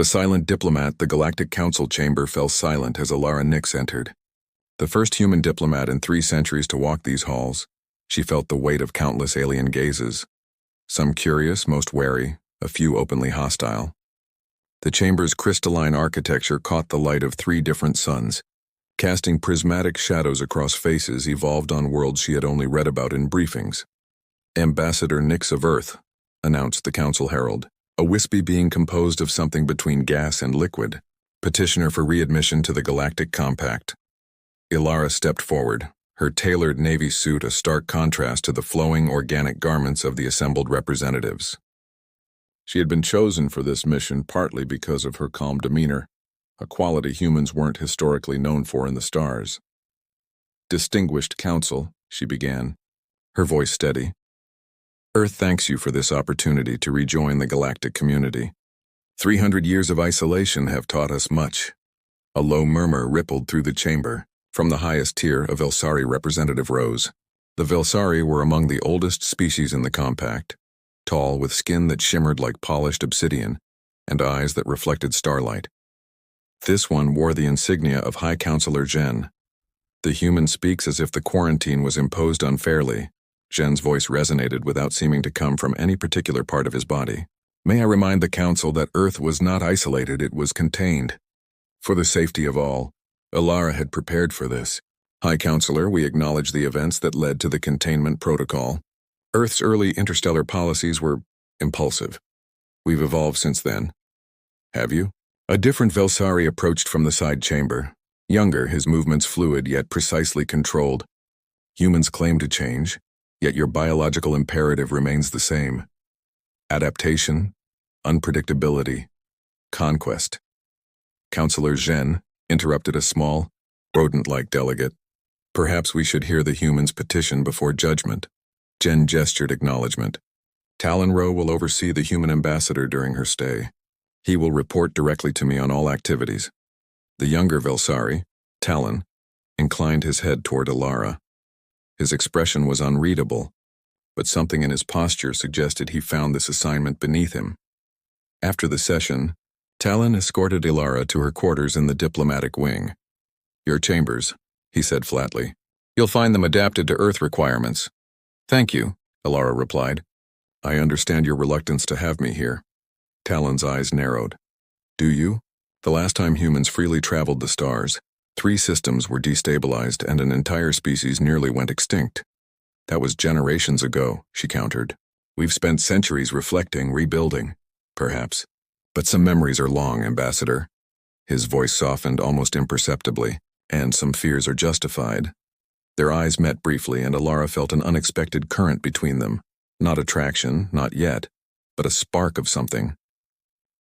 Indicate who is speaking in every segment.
Speaker 1: The silent diplomat, the Galactic Council chamber fell silent as Alara Nix entered. The first human diplomat in 3 centuries to walk these halls, she felt the weight of countless alien gazes. Some curious, most wary, a few openly hostile. The chamber's crystalline architecture caught the light of 3 different suns, casting prismatic shadows across faces evolved on worlds she had only read about in briefings. Ambassador Nix of Earth, announced the council herald, a wispy being composed of something between gas and liquid, petitioner for readmission to the Galactic Compact. Alara stepped forward, her tailored navy suit a stark contrast to the flowing organic garments of the assembled representatives. She had been chosen for this mission partly because of her calm demeanor, a quality humans weren't historically known for in the stars. "Distinguished Council," she began, her voice steady. "Earth thanks you for this opportunity to rejoin the galactic community. 300 years of isolation have taught us much." A low murmur rippled through the chamber. From the highest tier, a Velsari representative rose. The Velsari were among the oldest species in the compact, tall with skin that shimmered like polished obsidian and eyes that reflected starlight. This one wore the insignia of High Counselor Zhen. The human speaks as if the quarantine was imposed unfairly. Zhen's voice resonated without seeming to come from any particular part of his body. "May I remind the Council that Earth was not isolated, it was contained. For the safety of all, Alara had prepared for this. High Counselor, we acknowledge the events that led to the containment protocol. Earth's early interstellar policies were impulsive. We've evolved since then." "Have you?" A different Velsari approached from the side chamber. Younger, his movements fluid yet precisely controlled. "Humans claim to change, yet your biological imperative remains the same. Adaptation, unpredictability, conquest." Counselor Zhen interrupted a small, rodent-like delegate. "Perhaps we should hear the humans' petition before judgment." Zhen gestured acknowledgement. "Talon Rowe will oversee the human ambassador during her stay. He will report directly to me on all activities." The younger Velsari, Talon, inclined his head toward Alara. His expression was unreadable, but something in his posture suggested he found this assignment beneath him. After the session, Talon escorted Alara to her quarters in the diplomatic wing. "Your chambers," he said flatly. "You'll find them adapted to Earth requirements." "Thank you," Alara replied. "I understand your reluctance to have me here." Talon's eyes narrowed. "Do you? The last time humans freely traveled the stars, 3 systems were destabilized and an entire species nearly went extinct. That was generations ago," she countered. "We've spent centuries reflecting, rebuilding, perhaps. But some memories are long, Ambassador." His voice softened almost imperceptibly, "and some fears are justified." Their eyes met briefly, and Alara felt an unexpected current between them. Not attraction, not yet, but a spark of something.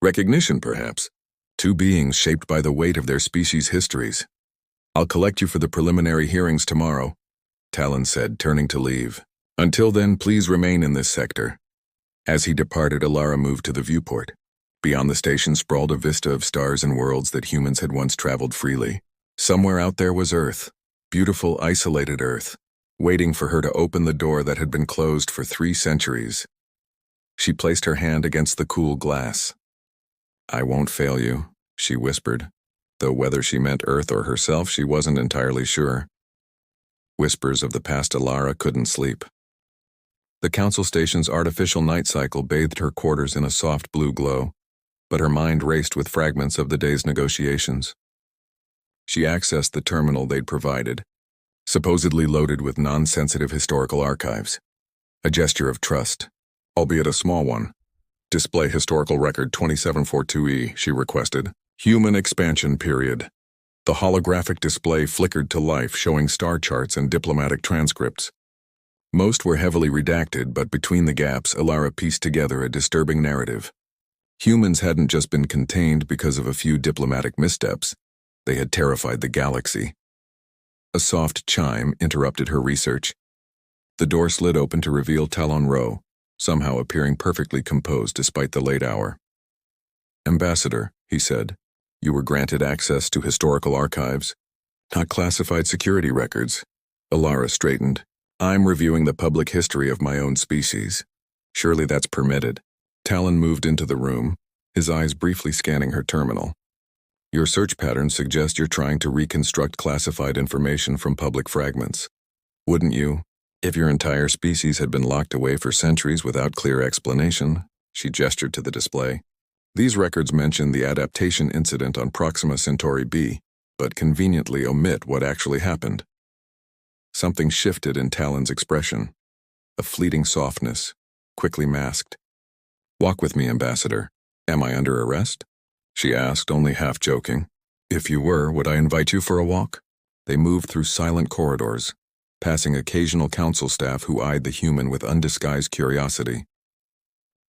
Speaker 1: Recognition, perhaps. 2 beings shaped by the weight of their species' histories. "I'll collect you for the preliminary hearings tomorrow," Talon said, turning to leave. "Until then, please remain in this sector." As he departed, Alara moved to the viewport. Beyond the station sprawled a vista of stars and worlds that humans had once traveled freely. Somewhere out there was Earth, beautiful, isolated Earth, waiting for her to open the door that had been closed for 3 centuries. She placed her hand against the cool glass. "I won't fail you," she whispered, though whether she meant Earth or herself she wasn't entirely sure. Whispers of the past Alara couldn't sleep. The council station's artificial night cycle bathed her quarters in a soft blue glow, but her mind raced with fragments of the day's negotiations. She accessed the terminal they'd provided, supposedly loaded with non-sensitive historical archives. A gesture of trust, albeit a small one. "Display historical record 2742E, she requested. "Human expansion period." The holographic display flickered to life, showing star charts and diplomatic transcripts. Most were heavily redacted, but between the gaps, Alara pieced together a disturbing narrative. Humans hadn't just been contained because of a few diplomatic missteps. They had terrified the galaxy. A soft chime interrupted her research. The door slid open to reveal Talon Rowe, somehow appearing perfectly composed despite the late hour. "Ambassador," he said, "you were granted access to historical archives, not classified security records." Alara straightened. "I'm reviewing the public history of my own species. Surely that's permitted." Talon moved into the room, his eyes briefly scanning her terminal. Your search patterns suggest you're trying to reconstruct classified information from public fragments. Wouldn't you, if your entire species had been locked away for centuries without clear explanation? She gestured to the display. These records mention the adaptation incident on Proxima Centauri b, but conveniently omit what actually happened. Something shifted in Talon's expression. A fleeting softness, quickly masked. "Walk with me, Ambassador. Am I under arrest?" she asked, only half joking. "If you were, would I invite you for a walk?" They moved through silent corridors, passing occasional council staff who eyed the human with undisguised curiosity.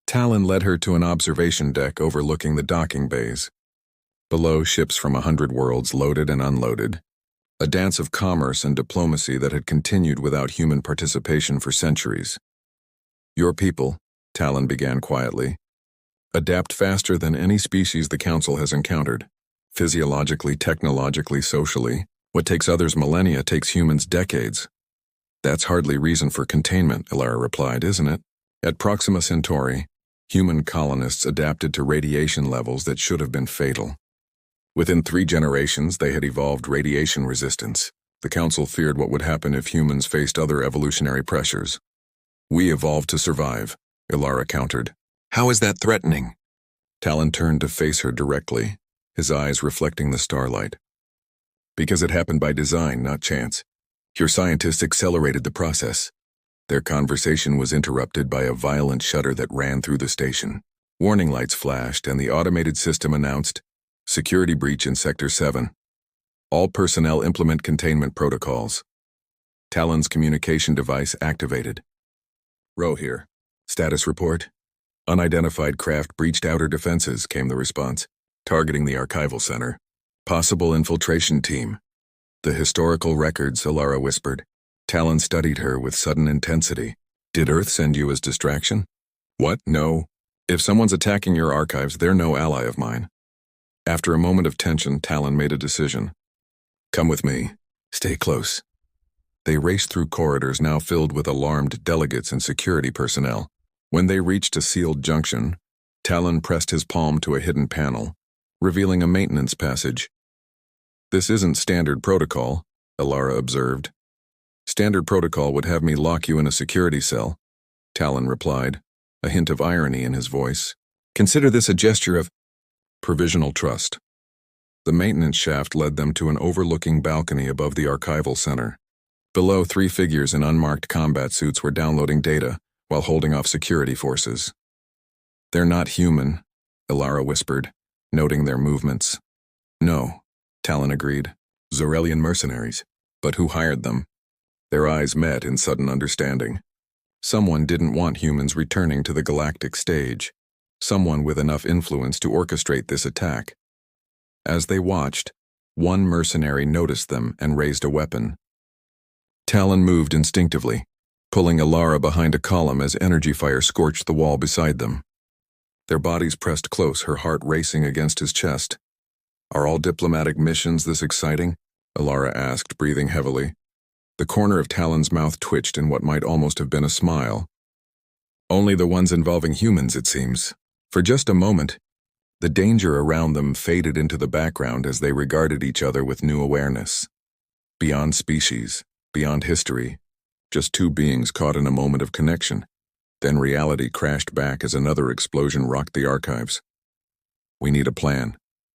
Speaker 1: Talon led her to an observation deck overlooking the docking bays. Below, ships from 100 worlds loaded and unloaded. A dance of commerce and diplomacy that had continued without human participation for centuries. "Your people," Talon began quietly, "adapt faster than any species the Council has encountered. Physiologically, technologically, socially. What takes others millennia takes humans decades." "That's hardly reason for containment," Ilara replied, "isn't it?" At Proxima Centauri, human colonists adapted to radiation levels that should have been fatal. Within 3 generations, they had evolved radiation resistance. The Council feared what would happen if humans faced other evolutionary pressures. "We evolved to survive," Ilara countered. "How is that threatening?" Talon turned to face her directly, his eyes reflecting the starlight. "Because it happened by design, not chance. Your scientists accelerated the process." Their conversation was interrupted by a violent shudder that ran through the station. Warning lights flashed, and the automated system announced, "Security breach in Sector 7. All personnel implement containment protocols." Talon's communication device activated. "Row here. Status report. Unidentified craft breached outer defenses," came the response, targeting the archival center. "Possible infiltration team." "The historical records," Ilara whispered. Talon studied her with sudden intensity. "Did Earth send you as distraction?" "What? No. If someone's attacking your archives, they're no ally of mine." After a moment of tension, Talon made a decision. "Come with me. Stay close." They raced through corridors now filled with alarmed delegates and security personnel. When they reached a sealed junction, Talon pressed his palm to a hidden panel, revealing a maintenance passage. "This isn't standard protocol," Ilara observed. "Standard protocol would have me lock you in a security cell," Talon replied, a hint of irony in his voice. "Consider this a gesture of provisional trust." The maintenance shaft led them to an overlooking balcony above the archival center. Below, 3 figures in unmarked combat suits were downloading data while holding off security forces. "They're not human," Ilara whispered, noting their movements. "No," Talon agreed. "Zorelian mercenaries. But who hired them?" Their eyes met in sudden understanding. Someone didn't want humans returning to the galactic stage. Someone with enough influence to orchestrate this attack. As they watched, one mercenary noticed them and raised a weapon. Talon moved instinctively, pulling Ilara behind a column as energy fire scorched the wall beside them. Their bodies pressed close, her heart racing against his chest. "Are all diplomatic missions this exciting?" Ilara asked, breathing heavily. The corner of Talon's mouth twitched in what might almost have been a smile. "Only the ones involving humans, it seems." For just a moment, the danger around them faded into the background as they regarded each other with new awareness. Beyond species, beyond history, just 2 beings caught in a moment of connection. Then reality crashed back as another explosion rocked the archives. "We need a plan,"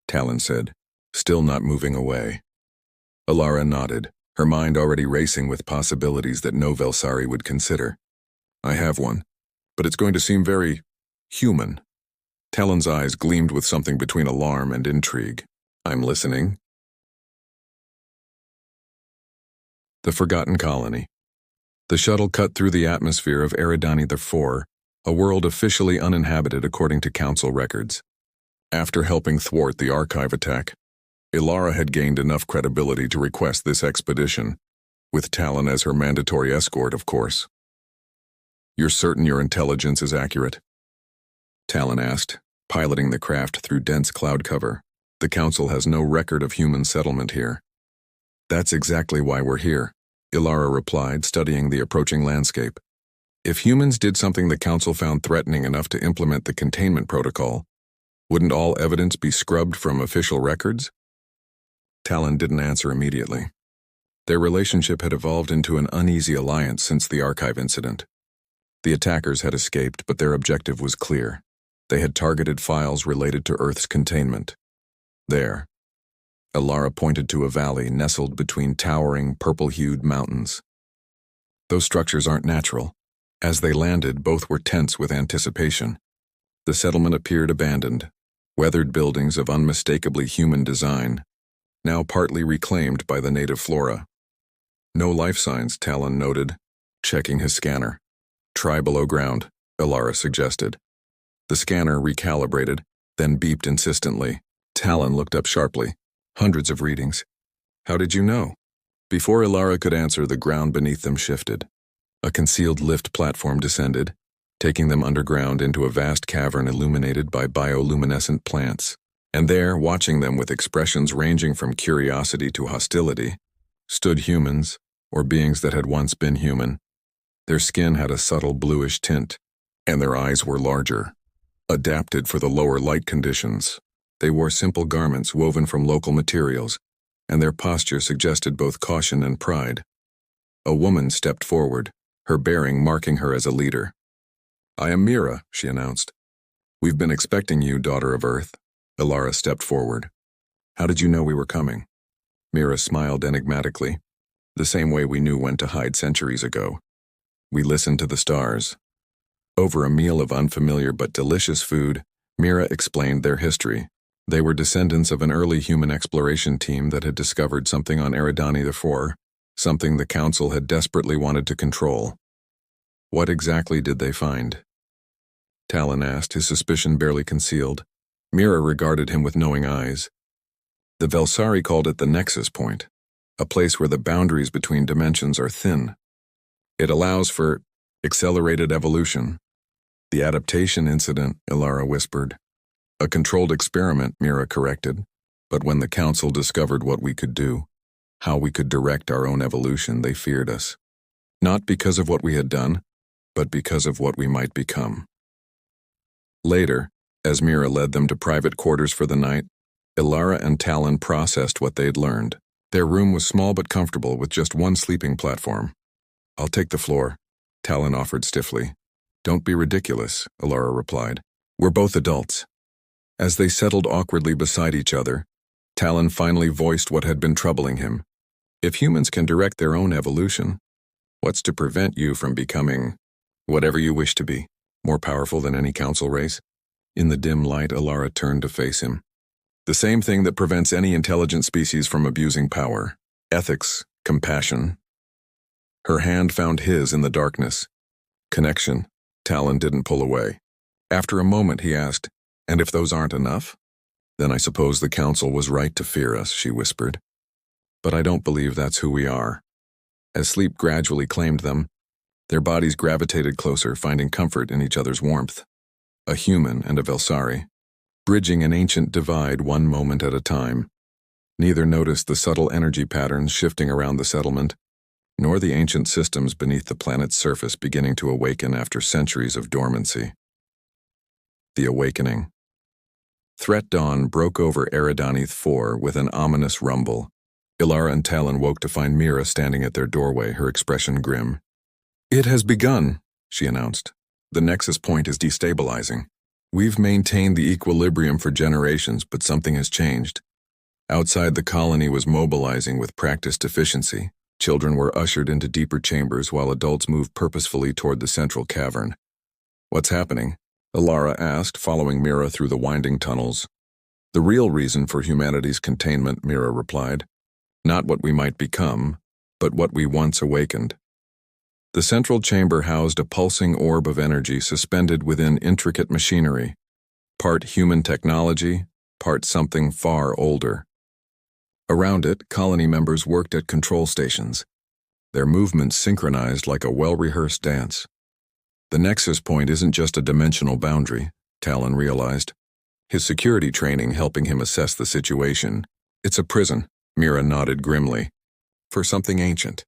Speaker 1: Talon said, still not moving away. Ilara nodded, her mind already racing with possibilities that no Velsari would consider. "I have one, but it's going to seem very human." Talon's eyes gleamed with something between alarm and intrigue. "I'm listening." The Forgotten Colony. The shuttle cut through the atmosphere of Eridani IV, a world officially uninhabited according to Council records. After helping thwart the archive attack, Ilara had gained enough credibility to request this expedition, with Talon as her mandatory escort, of course. "You're certain your intelligence is accurate?" Talon asked, piloting the craft through dense cloud cover. "The Council has no record of human settlement here." "That's exactly why we're here," Ilara replied, studying the approaching landscape. "If humans did something the Council found threatening enough to implement the containment protocol, Wouldn't all evidence be scrubbed from official records? Talon didn't answer immediately. Their relationship had evolved into an uneasy alliance since the archive incident. The attackers had escaped, but their objective was clear. They had targeted files related to Earth's containment. There. Alara pointed to a valley nestled between towering, purple-hued mountains. Those structures aren't natural. As they landed, both were tense with anticipation. The settlement appeared abandoned, weathered buildings of unmistakably human design, now partly reclaimed by the native flora. No life signs, Talon noted, checking his scanner. Try below ground, Alara suggested. The scanner recalibrated, then beeped insistently. Talon looked up sharply. Hundreds of readings. How did you know? Before Alara could answer, the ground beneath them shifted. A concealed lift platform descended, taking them underground into a vast cavern illuminated by bioluminescent plants. And there, watching them with expressions ranging from curiosity to hostility, stood humans, or beings that had once been human. Their skin had a subtle bluish tint, and their eyes were larger, adapted for the lower light conditions. They wore simple garments woven from local materials, and their posture suggested both caution and pride. A woman stepped forward, her bearing marking her as a leader. "I am Mira," she announced. "We've been expecting you, daughter of Earth." Alara stepped forward. "How did you know we were coming?" Mira smiled enigmatically, the same way we knew when to hide centuries ago. "We listened to the stars." Over a meal of unfamiliar but delicious food, Mira explained their history. They were descendants of an early human exploration team that had discovered something on Eridani IV, something the Council had desperately wanted to control. What exactly did they find? Talon asked, his suspicion barely concealed. Mira regarded him with knowing eyes. The Velsari called it the Nexus Point, a place where the boundaries between dimensions are thin. It allows for accelerated evolution. "The adaptation incident," Alara whispered. "A controlled experiment," Mira corrected. "But when the Council discovered what we could do, how we could direct our own evolution, they feared us. Not because of what we had done, but because of what we might become." Later, as Mira led them to private quarters for the night, Alara and Talon processed what they'd learned. Their room was small but comfortable, with just one sleeping platform. "I'll take the floor," Talon offered stiffly. "Don't be ridiculous," Alara replied. "We're both adults." As they settled awkwardly beside each other, Talon finally voiced what had been troubling him. "If humans can direct their own evolution, what's to prevent you from becoming whatever you wish to be, more powerful than any council race?" In the dim light, Alara turned to face him. "The same thing that prevents any intelligent species from abusing power. Ethics, compassion." Her hand found his in the darkness. "Connection." Talon didn't pull away. After a moment, he asked, "And if those aren't enough?" "Then I suppose the Council was right to fear us," she whispered. "But I don't believe that's who we are." As sleep gradually claimed them, their bodies gravitated closer, finding comfort in each other's warmth. A human and a Velsari, bridging an ancient divide one moment at a time. Neither noticed the subtle energy patterns shifting around the settlement, nor the ancient systems beneath the planet's surface beginning to awaken after centuries of dormancy. The awakening. Threat dawn broke over Eridani IV with an ominous rumble. Alara and Talon woke to find Mira standing at their doorway, her expression grim. "It has begun," she announced. "The Nexus Point is destabilizing. We've maintained the equilibrium for generations, but something has changed. Outside, the colony was mobilizing with practiced efficiency. Children were ushered into deeper chambers while adults moved purposefully toward the central cavern." "What's happening?" Alara asked, following Mira through the winding tunnels. "The real reason for humanity's containment," Mira replied. "Not what we might become, but what we once awakened." The central chamber housed a pulsing orb of energy suspended within intricate machinery, part human technology, part something far older. Around it, colony members worked at control stations, their movements synchronized like a well-rehearsed dance. The Nexus Point isn't just a dimensional boundary, Talon realized, his security training helping him assess the situation. "It's a prison," Mira nodded grimly, "for something ancient.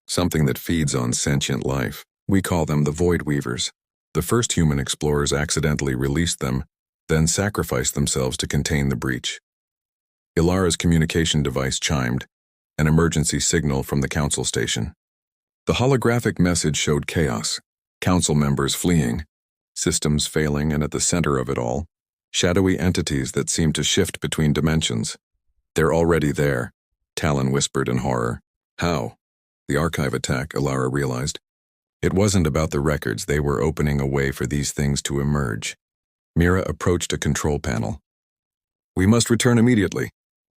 Speaker 1: Something that feeds on sentient life. We call them the Void Weavers. The first human explorers accidentally released them, then sacrificed themselves to contain the breach. Ilara's communication device chimed, an emergency signal from the council station. The holographic message showed chaos, council members fleeing, systems failing, and at the center of it all, shadowy entities that seemed to shift between dimensions. "They're already there," Talon whispered in horror. "How?" "The archive attack," Ilara realized. It wasn't about the records, they were opening a way for these things to emerge. Mira approached a control panel. "We must return immediately.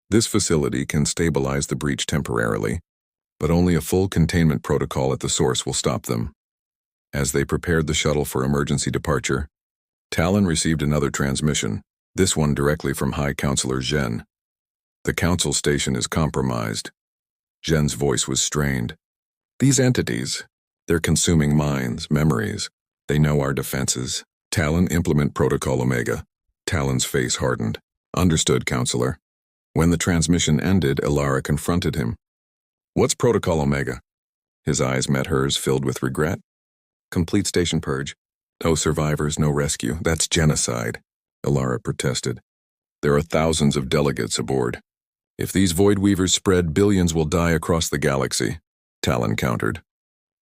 Speaker 1: This facility can stabilize the breach temporarily, but only a full containment protocol at the source will stop them." As they prepared the shuttle for emergency departure, Talon received another transmission, this one directly from High Counselor Zhen. "The council station is compromised." Zhen's voice was strained. "These entities, they're consuming minds, memories. They know our defenses. Talon, implement Protocol Omega." Talon's face hardened. "Understood, Counselor." When the transmission ended, Ilara confronted him. "What's Protocol Omega?" His eyes met hers, filled with regret. "Complete station purge. No survivors, no rescue. That's genocide," Ilara protested. "There are thousands of delegates aboard. If these Void Weavers spread, billions will die across the galaxy," Talon countered.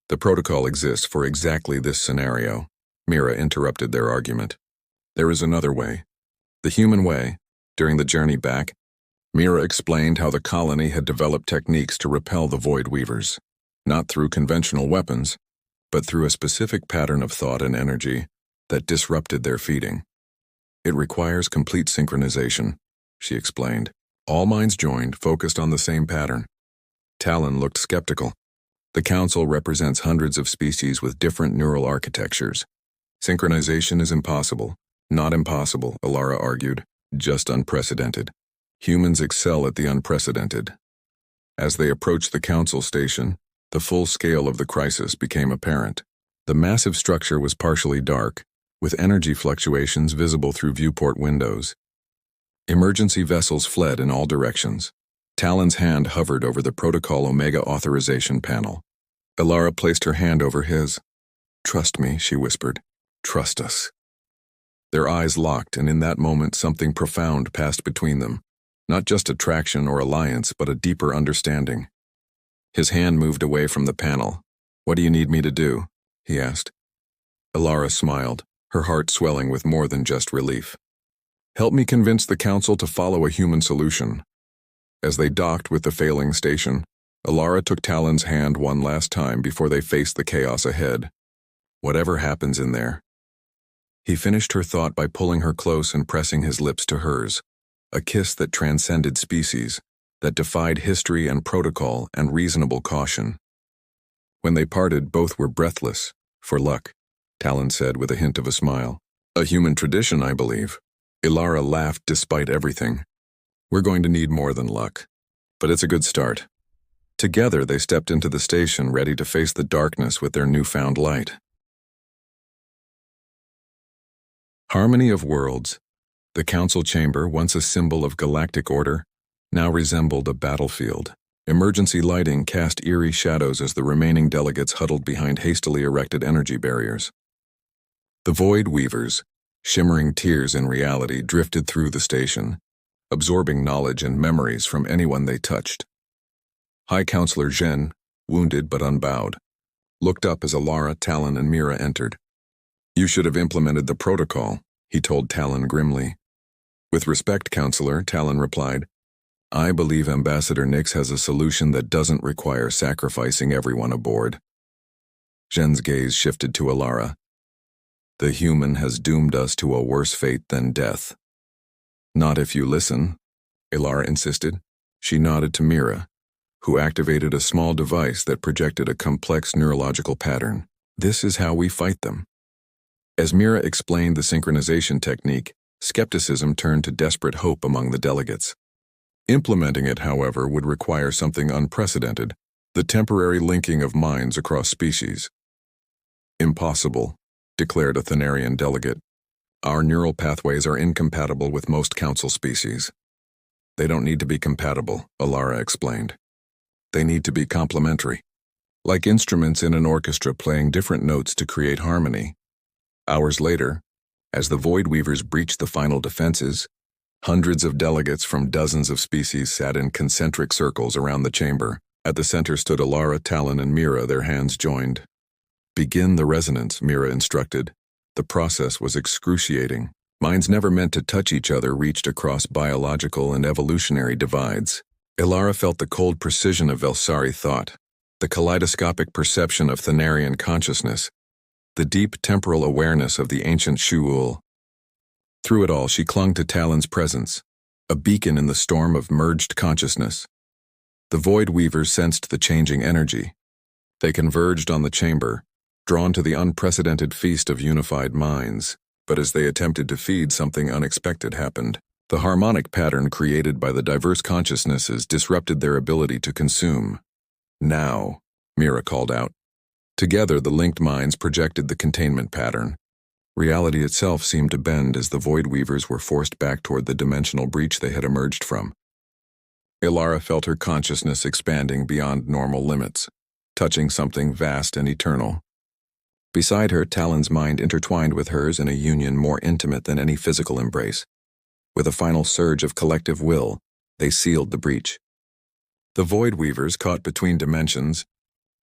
Speaker 1: "The protocol exists for exactly this scenario," Mira interrupted their argument. "There is another way. The human way." During the journey back, Mira explained how the colony had developed techniques to repel the Void Weavers, not through conventional weapons, but through a specific pattern of thought and energy that disrupted their feeding. "It requires complete synchronization," she explained. "All minds joined, focused on the same pattern." Talon looked skeptical. "The Council represents hundreds of species with different neural architectures. Synchronization is impossible." "Not impossible," Ilara argued, "just unprecedented. Humans excel at the unprecedented." As they approached the Council station, the full scale of the crisis became apparent. The massive structure was partially dark, with energy fluctuations visible through viewport windows. Emergency vessels fled in all directions. Talon's hand hovered over the Protocol Omega authorization panel. Ilara placed her hand over his. "Trust me," she whispered. "Trust us." Their eyes locked, and in that moment something profound passed between them. Not just attraction or alliance, but a deeper understanding. His hand moved away from the panel. "What do you need me to do?" he asked. Ilara smiled, her heart swelling with more than just relief. "Help me convince the Council to follow a human solution." As they docked with the failing station, Ilara took Talon's hand one last time before they faced the chaos ahead. "Whatever happens in there." He finished her thought by pulling her close and pressing his lips to hers, a kiss that transcended species, that defied history and protocol and reasonable caution. When they parted, both were breathless. "For luck," Talon said with a hint of a smile. "A human tradition, I believe." Ilara laughed despite everything. "We're going to need more than luck. But it's a good start." Together they stepped into the station, ready to face the darkness with their newfound light. Harmony of worlds. The council chamber, once a symbol of galactic order, now resembled a battlefield. Emergency lighting cast eerie shadows as the remaining delegates huddled behind hastily erected energy barriers. The Void Weavers, shimmering tears in reality, drifted through the station, absorbing knowledge and memories from anyone they touched. High Counselor Zhen, wounded but unbowed, looked up as Ilara, Talon, and Mira entered. "You should have implemented the protocol," he told Talon grimly. "With respect, Counselor," Talon replied, "I believe Ambassador Nix has a solution that doesn't require sacrificing everyone aboard." Zhen's gaze shifted to Ilara. "The human has doomed us to a worse fate than death." "Not if you listen," Ilara insisted. She nodded to Mira, who activated a small device that projected a complex neurological pattern. "This is how we fight them." As Mira explained the synchronization technique, skepticism turned to desperate hope among the delegates. Implementing it, however, would require something unprecedented, the temporary linking of minds across species. "Impossible," declared a Thanarian delegate. "Our neural pathways are incompatible with most council species." "They don't need to be compatible," Ilara explained. "They need to be complementary, like instruments in an orchestra playing different notes to create harmony." Hours later, As the Void Weavers breached the final defenses, hundreds of delegates from dozens of species sat in concentric circles around the chamber. At the center stood Alara, Talon, and Mira, their hands joined. "Begin the resonance," Mira instructed. The process was excruciating. Minds never meant to touch each other reached across biological and evolutionary divides. Alara felt the cold precision of Velsari thought, the kaleidoscopic perception of Thanarian consciousness, the deep temporal awareness of the ancient Shu'ul. Through it all, she clung to Talon's presence, a beacon in the storm of merged consciousness. The Void Weavers sensed the changing energy. They converged on the chamber, drawn to the unprecedented feast of unified minds. But as they attempted to feed, something unexpected happened. The harmonic pattern created by the diverse consciousnesses disrupted their ability to consume. "Now," Mira called out. Together, the linked minds projected the containment pattern. Reality itself seemed to bend as the Void Weavers were forced back toward the dimensional breach they had emerged from. Alara felt her consciousness expanding beyond normal limits, touching something vast and eternal. Beside her, Talon's mind intertwined with hers in a union more intimate than any physical embrace. With a final surge of collective will, they sealed the breach. The Void Weavers, caught between dimensions,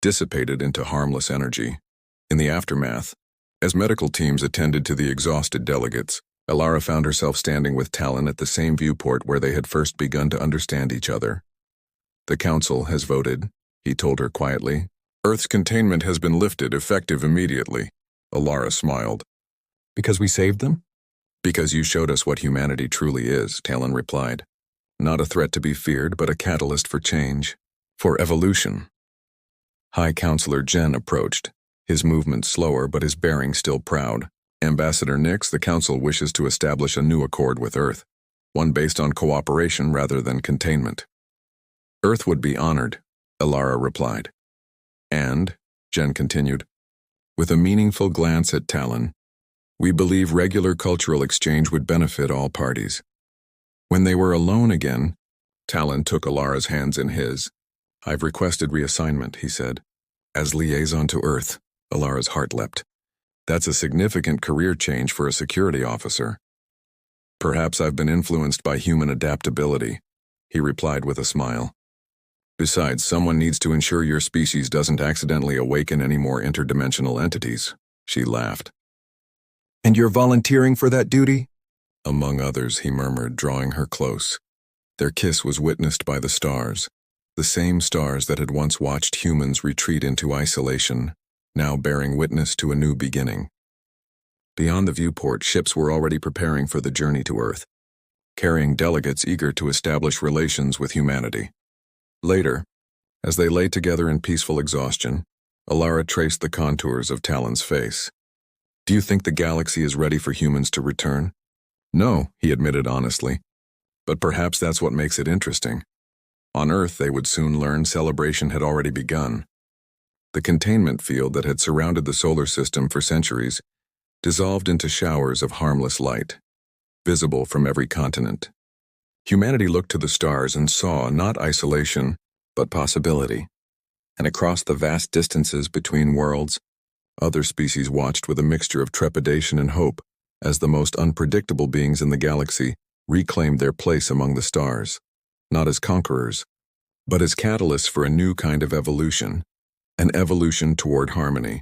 Speaker 1: dissipated into harmless energy. In the aftermath, as medical teams attended to the exhausted delegates, Alara found herself standing with Talon at the same viewport where they had first begun to understand each other. "The Council has voted," he told her quietly. "Earth's containment has been lifted, effective immediately." Alara smiled. "Because we saved them?" "Because you showed us what humanity truly is," Talon replied. "Not a threat to be feared, but a catalyst for change. For evolution." High Counselor Jen approached, his movement slower but his bearing still proud. "Ambassador Nix, the Council wishes to establish a new accord with Earth, one based on cooperation rather than containment." "Earth would be honored," Alara replied. "And," Jen continued, with a meaningful glance at Talon, "we believe regular cultural exchange would benefit all parties." When they were alone again, Talon took Alara's hands in his. "I've requested reassignment," he said. "As liaison to Earth," Alara's heart leapt. "That's a significant career change for a security officer." "Perhaps I've been influenced by human adaptability," he replied with a smile. "Besides, someone needs to ensure your species doesn't accidentally awaken any more interdimensional entities," she laughed. "And you're volunteering for that duty?" "Among others," he murmured, drawing her close. Their kiss was witnessed by the stars, the same stars that had once watched humans retreat into isolation, now bearing witness to a new beginning. Beyond the viewport, ships were already preparing for the journey to Earth, carrying delegates eager to establish relations with humanity. Later, as they lay together in peaceful exhaustion, Alara traced the contours of Talon's face. "Do you think the galaxy is ready for humans to return?" "No," he admitted honestly. "But perhaps that's what makes it interesting. On Earth, they would soon learn celebration had already begun." The containment field that had surrounded the solar system for centuries dissolved into showers of harmless light, visible from every continent. Humanity looked to the stars and saw not isolation, but possibility. And across the vast distances between worlds, other species watched with a mixture of trepidation and hope as the most unpredictable beings in the galaxy reclaimed their place among the stars, not as conquerors, but as catalysts for a new kind of evolution, an evolution toward harmony.